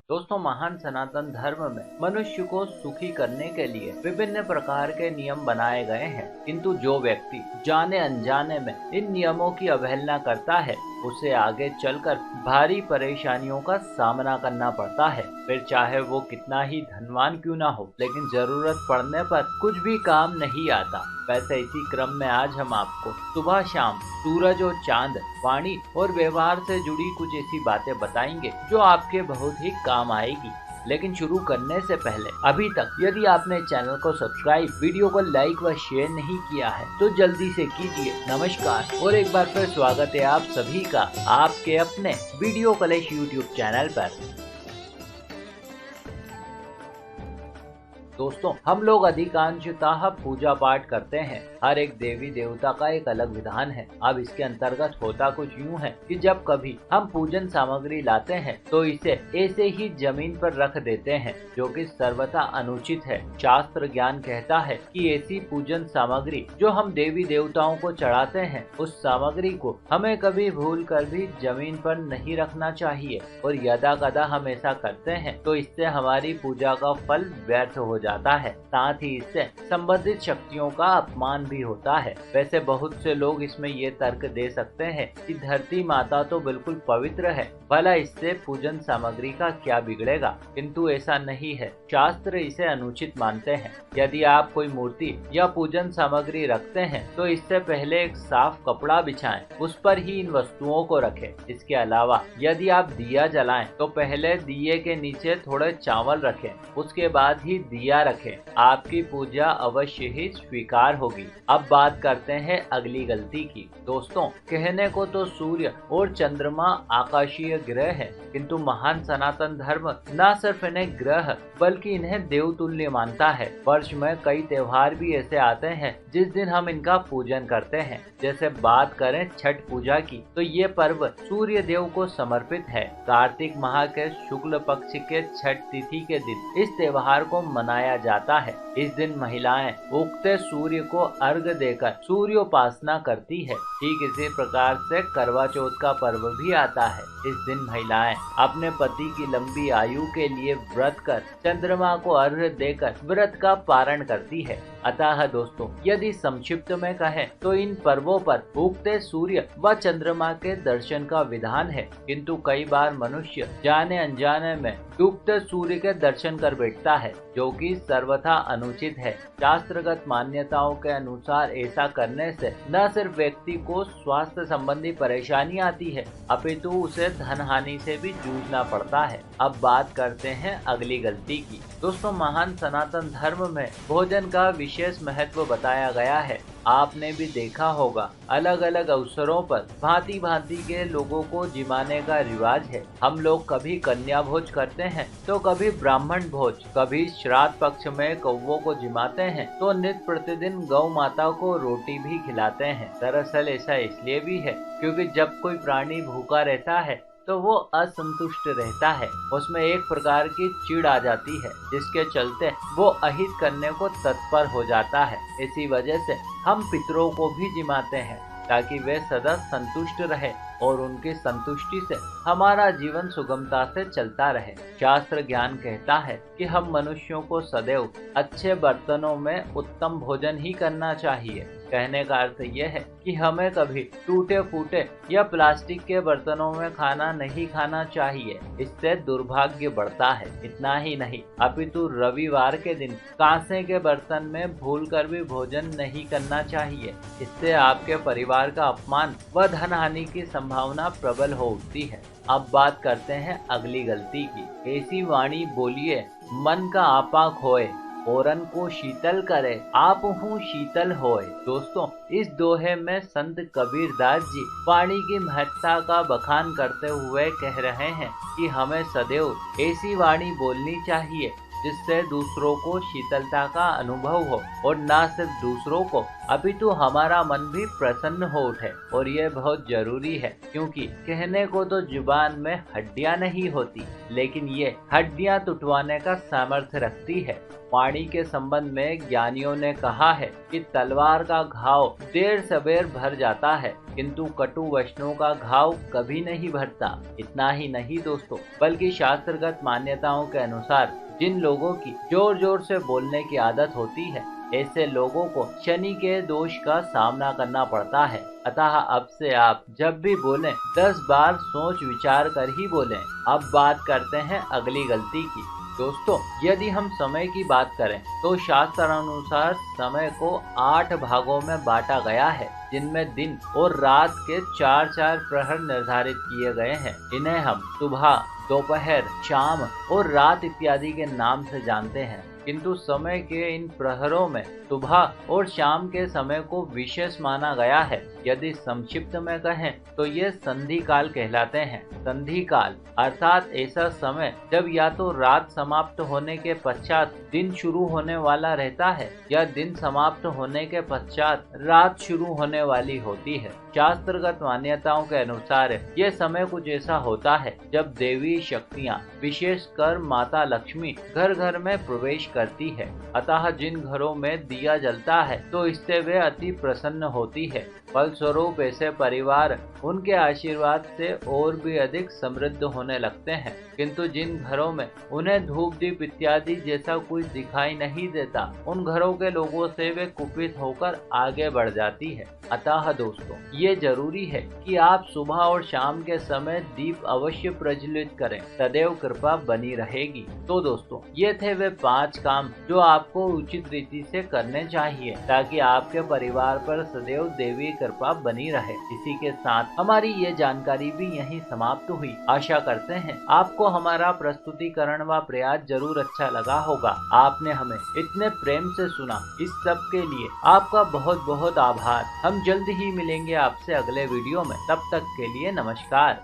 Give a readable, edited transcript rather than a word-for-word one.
दोस्तों, महान सनातन धर्म में मनुष्य को सुखी करने के लिए विभिन्न प्रकार के नियम बनाए गए हैं, किंतु जो व्यक्ति जाने अनजाने में इन नियमों की अवहेलना करता है उसे आगे चलकर भारी परेशानियों का सामना करना पड़ता है। फिर चाहे वो कितना ही धनवान क्यों ना हो, लेकिन जरूरत पड़ने पर कुछ भी काम नहीं आता। वैसे इसी क्रम में आज हम आपको सुबह शाम सूरज और चांद, वाणी और व्यवहार से जुड़ी कुछ ऐसी बातें बताएंगे जो आपके बहुत ही काम आएगी। लेकिन शुरू करने से पहले अभी तक यदि आपने चैनल को सब्सक्राइब, वीडियो को लाइक व शेयर नहीं किया है तो जल्दी से कीजिए। नमस्कार और एक बार फिर स्वागत है आप सभी का आपके अपने वीडियो कलेश यूट्यूब चैनल पर। दोस्तों, हम लोग अधिकांशतः पूजा पाठ करते हैं। हर एक देवी देवता का एक अलग विधान है। अब इसके अंतर्गत होता कुछ यूँ है कि जब कभी हम पूजन सामग्री लाते हैं तो इसे ऐसे ही जमीन पर रख देते हैं, जो कि सर्वथा अनुचित है। शास्त्र ज्ञान कहता है कि ऐसी पूजन सामग्री जो हम देवी देवताओं को चढ़ाते हैं, उस सामग्री को हमें कभी भूल कर भी जमीन पर नहीं रखना चाहिए। और यदा कदा हम ऐसा करते हैं तो इससे हमारी पूजा का फल व्यर्थ हो जाता है, साथ ही इससे संबंधित शक्तियों का अपमान भी होता है। वैसे बहुत से लोग इसमें ये तर्क दे सकते हैं कि धरती माता तो बिल्कुल पवित्र है, भला इससे पूजन सामग्री का क्या बिगड़ेगा, किंतु ऐसा नहीं है। शास्त्र इसे अनुचित मानते हैं। यदि आप कोई मूर्ति या पूजन सामग्री रखते हैं तो इससे पहले एक साफ कपड़ा बिछाएं, उस पर ही इन वस्तुओं को रखें। इसके अलावा यदि आप दिया जलाएं तो पहले दिए के नीचे थोड़े चावल रखें, उसके बाद ही दिया रखें। आपकी पूजा अवश्य ही स्वीकार होगी। अब बात करते हैं अगली गलती की। दोस्तों, कहने को तो सूर्य और चंद्रमा आकाशीय ग्रह हैं, किंतु महान सनातन धर्म न सिर्फ इन्हें ग्रह बल्कि इन्हें देवतुल्य मानता है। वर्ष में कई त्योहार भी ऐसे आते हैं जिस दिन हम इनका पूजन करते हैं। जैसे बात करें छठ पूजा की, तो ये पर्व सूर्य देव को समर्पित है। कार्तिक माह के शुक्ल पक्ष के छठ तिथि के दिन इस त्योहार को मनाया जाता है। इस दिन महिलाएं उगते सूर्य को अर्घ देकर सूर्योपासना करती है। ठीक इसी प्रकार से करवा चौथ का पर्व भी आता है। इस दिन महिलाएं अपने पति की लंबी आयु के लिए व्रत कर चंद्रमा को अर्घ्य देकर व्रत का पारण करती है। अतः दोस्तों, यदि संक्षिप्त में कहें तो इन पर्वों पर उगते सूर्य व चंद्रमा के दर्शन का विधान है, किंतु कई बार मनुष्य जाने अनजाने में डूबते सूर्य के दर्शन कर बैठता है, जो कि सर्वथा अनुचित है। शास्त्रगत मान्यताओं के अनुसार ऐसा करने से न सिर्फ व्यक्ति को स्वास्थ्य संबंधी परेशानी आती है, अपितु उसे धन हानि से भी जूझना पड़ता है। अब बात करते हैं अगली गलती की। दोस्तों, महान सनातन धर्म में भोजन का विशेष महत्व बताया गया है। आपने भी देखा होगा, अलग अलग अवसरों पर भांति भांति के लोगों को जिमाने का रिवाज है। हम लोग कभी कन्या भोज करते हैं तो कभी ब्राह्मण भोज, कभी श्राद्ध पक्ष में कौवों को जिमाते हैं तो नित्य प्रतिदिन गौ माता को रोटी भी खिलाते हैं। दरअसल ऐसा इसलिए भी है क्योंकि जब कोई प्राणी भूखा रहता है तो वो असंतुष्ट रहता है, उसमें एक प्रकार की चिढ़ आ जाती है, जिसके चलते वो अहित करने को तत्पर हो जाता है। इसी वजह से हम पितरों को भी जिमाते हैं ताकि वे सदा संतुष्ट रहे और उनकी संतुष्टि से हमारा जीवन सुगमता से चलता रहे। शास्त्र ज्ञान कहता है कि हम मनुष्यों को सदैव अच्छे बर्तनों में उत्तम भोजन ही करना चाहिए। कहने का अर्थ यह है कि हमें कभी टूटे फूटे या प्लास्टिक के बर्तनों में खाना नहीं खाना चाहिए, इससे दुर्भाग्य बढ़ता है। इतना ही नहीं, अपितु रविवार के दिन कांसे के बर्तन में भूलकर भी भोजन नहीं करना चाहिए। इससे आपके परिवार का अपमान व धन हानि की संभावना प्रबल हो उठती है। अब बात करते हैं अगली गलती की। ऐसी वाणी बोलिए मन का आपा खोए, औरन को शीतल करे, आप हूँ शीतल होए। दोस्तों, इस दोहे में संत कबीरदास जी वाणी की महत्ता का बखान करते हुए कह रहे हैं कि हमें सदैव ऐसी वाणी बोलनी चाहिए जिससे दूसरों को शीतलता का अनुभव हो, और न सिर्फ दूसरों को अपितु हमारा मन भी प्रसन्न हो उठे। और यह बहुत जरूरी है, क्योंकि कहने को तो जुबान में हड्डियां नहीं होती, लेकिन ये हड्डियां टुटवाने का सामर्थ्य रखती है। वाणी के संबंध में ज्ञानियों ने कहा है कि तलवार का घाव देर सबेर भर जाता है, किंतु कटु वचनों का घाव कभी नहीं भरता। इतना ही नहीं दोस्तों, बल्कि शास्त्रगत मान्यताओं के अनुसार जिन लोगों की जोर जोर से बोलने की आदत होती है, ऐसे लोगों को शनि के दोष का सामना करना पड़ता है। अतः अब से आप जब भी बोलें 10 बार सोच विचार कर ही बोलें। अब बात करते हैं अगली गलती की। दोस्तों, यदि हम समय की बात करें तो शास्त्र अनुसार समय को 8 भागों में बांटा गया है, जिनमें दिन और रात के 4-4 प्रहर निर्धारित किए गए हैं। इन्हें हम सुबह, दोपहर, शाम और रात इत्यादि के नाम से जानते हैं। किंतु समय के इन प्रहरों में सुबह और शाम के समय को विशेष माना गया है। यदि संक्षिप्त में कहें तो ये संधि काल कहलाते हैं। संधि काल अर्थात ऐसा समय जब या तो रात समाप्त होने के पश्चात दिन शुरू होने वाला रहता है, या दिन समाप्त होने के पश्चात रात शुरू होने वाली होती है। शास्त्रगत मान्यताओं के अनुसार ये समय कुछ ऐसा होता है जब देवी शक्तियाँ, विशेषकर माता लक्ष्मी, घर घर में प्रवेश करती है। अतः जिन घरों में दिया जलता है तो इससे वे अति प्रसन्न होती है। फलस्वरूप ऐसे परिवार उनके आशीर्वाद से और भी अधिक समृद्ध होने लगते हैं। किंतु जिन घरों में उन्हें धूप दीप इत्यादि जैसा कुछ दिखाई नहीं देता, उन घरों के लोगों से वे कुपित होकर आगे बढ़ जाती है। अतः दोस्तों, ये जरूरी है कि आप सुबह और शाम के समय दीप अवश्य प्रज्वलित करें, सदैव कृपा बनी रहेगी। तो दोस्तों, ये थे वे 5 काम जो आपको उचित रीति से करने चाहिए ताकि आपके परिवार पर सदैव देवी कृपा बनी रहे। इसी के साथ हमारी ये जानकारी भी यहीं समाप्त हुई। आशा करते हैं आपको हमारा प्रस्तुतिकरण व प्रयास जरूर अच्छा लगा होगा। आपने हमें इतने प्रेम से सुना, इस सब के लिए आपका बहुत बहुत आभार। हम जल्द ही मिलेंगे आपसे अगले वीडियो में। तब तक के लिए नमस्कार।